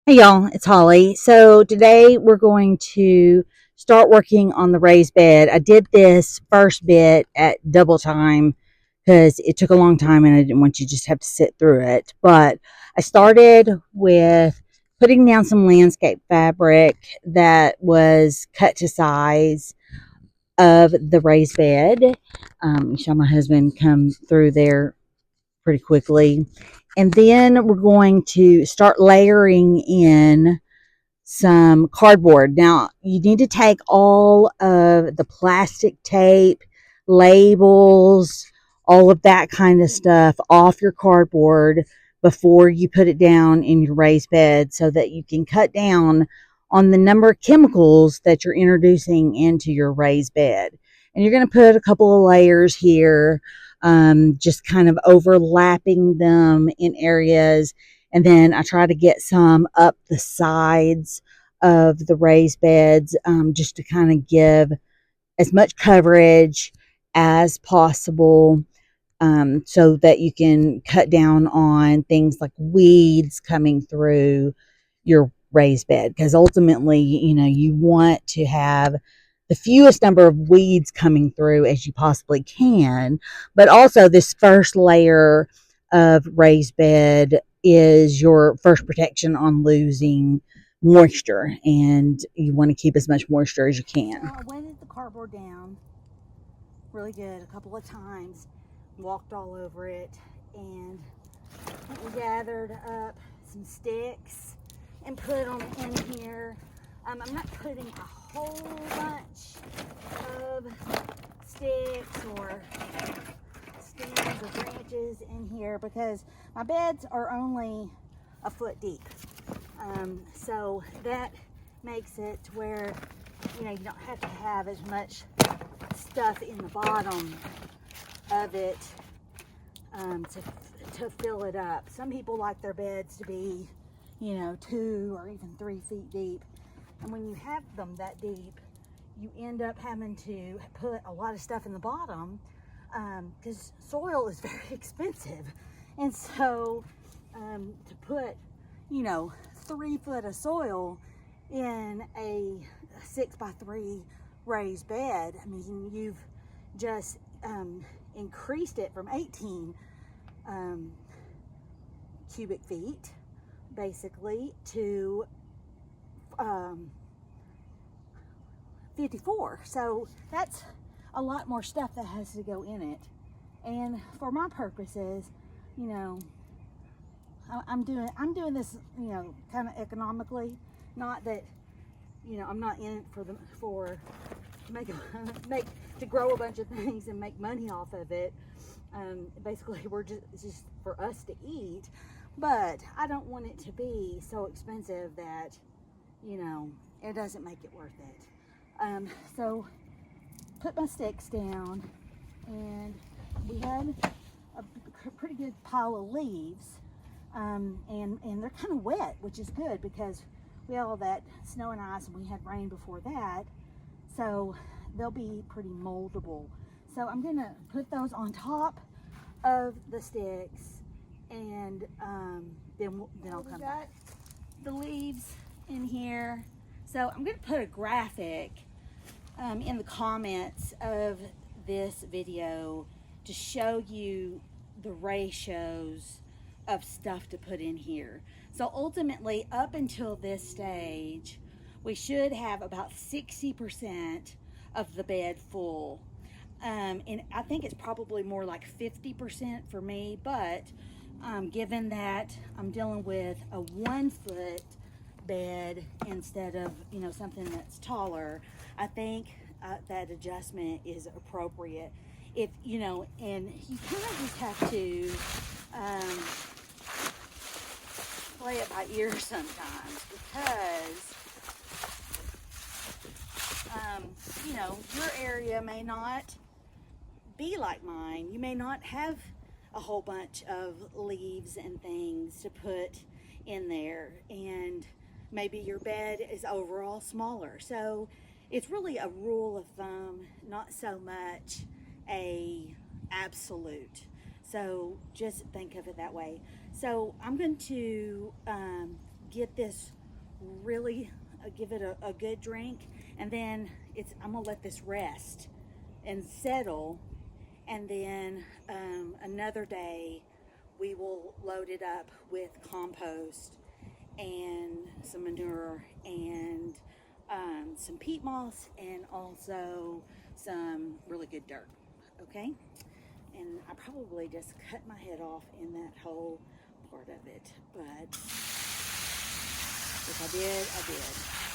Hey y'all, it's Holly. So today we're going to start working on the raised bed. I did this first bit at double time because it took a long time and I didn't want you to just have to sit through it. But I started with putting down some landscape fabric that was cut to size of the raised bed. You saw my husband come through there pretty quickly. And then we're going to start layering in some cardboard. Now, you need to take all of the plastic tape, labels, all of that kind of stuff off your cardboard before you put it down in your raised bed so that you can cut down on the number of chemicals that you're introducing into your raised bed. And you're going to put a couple of layers here, just kind of overlapping them in areas. And then I try to get some up the sides of the raised beds, just to kind of give as much coverage as possible, so that you can cut down on things like weeds coming through your raised bed. Because ultimately, you want to have the fewest number of weeds coming through as you possibly can. But also, this first layer of raised bed is your first protection on losing moisture, and you want to keep as much moisture as you can. So I wetted the cardboard down really good a couple of times, walked all over it, and we gathered up some sticks and put them in here. I'm not putting a whole bunch of sticks or stems or branches in here because my beds are only a foot deep. So that makes it where you don't have to have as much stuff in the bottom of it, to fill it up. Some people like their beds to be 2 or even 3 feet deep, and when you have them that deep, you end up having to put a lot of stuff in the bottom, because soil is very expensive. And so to put 3 foot of soil in a 6x3 raised bed, I mean, you've just increased it from 18 cubic feet basically to 54. So that's a lot more stuff that has to go in it. And for my purposes, I'm doing this, kind of economically. Not that, I'm not in it for make to grow a bunch of things and make money off of it. Basically, it's just for us to eat. But I don't want it to be so expensive that, it doesn't make it worth it. So put my sticks down, and we had a pretty good pile of leaves, and they're kind of wet, which is good because we had all that snow and ice and we had rain before that, so they'll be pretty moldable. So I'm gonna put those on top of the sticks, and then I'll come back. The leaves in here. So I'm gonna put a graphic in the comments of this video to show you the ratios of stuff to put in here. So ultimately, up until this stage, we should have about 60% of the bed full. And I think it's probably more like 50% for me, but given that I'm dealing with a 1 foot bed instead of something that's taller, I think that adjustment is appropriate. If and you kind of just have to play it by ear sometimes, because your area may not be like mine. You may not have a whole bunch of leaves and things to put in there, and maybe your bed is overall smaller. So it's really a rule of thumb, not so much a absolute. So just think of it that way. So I'm going to get this really, give it a good drink, and then I'm gonna let this rest and settle, and then another day we will load it up with compost and some manure and some peat moss and also some really good dirt. Okay, and I probably just cut my head off in that whole part of it, but if I did, I did.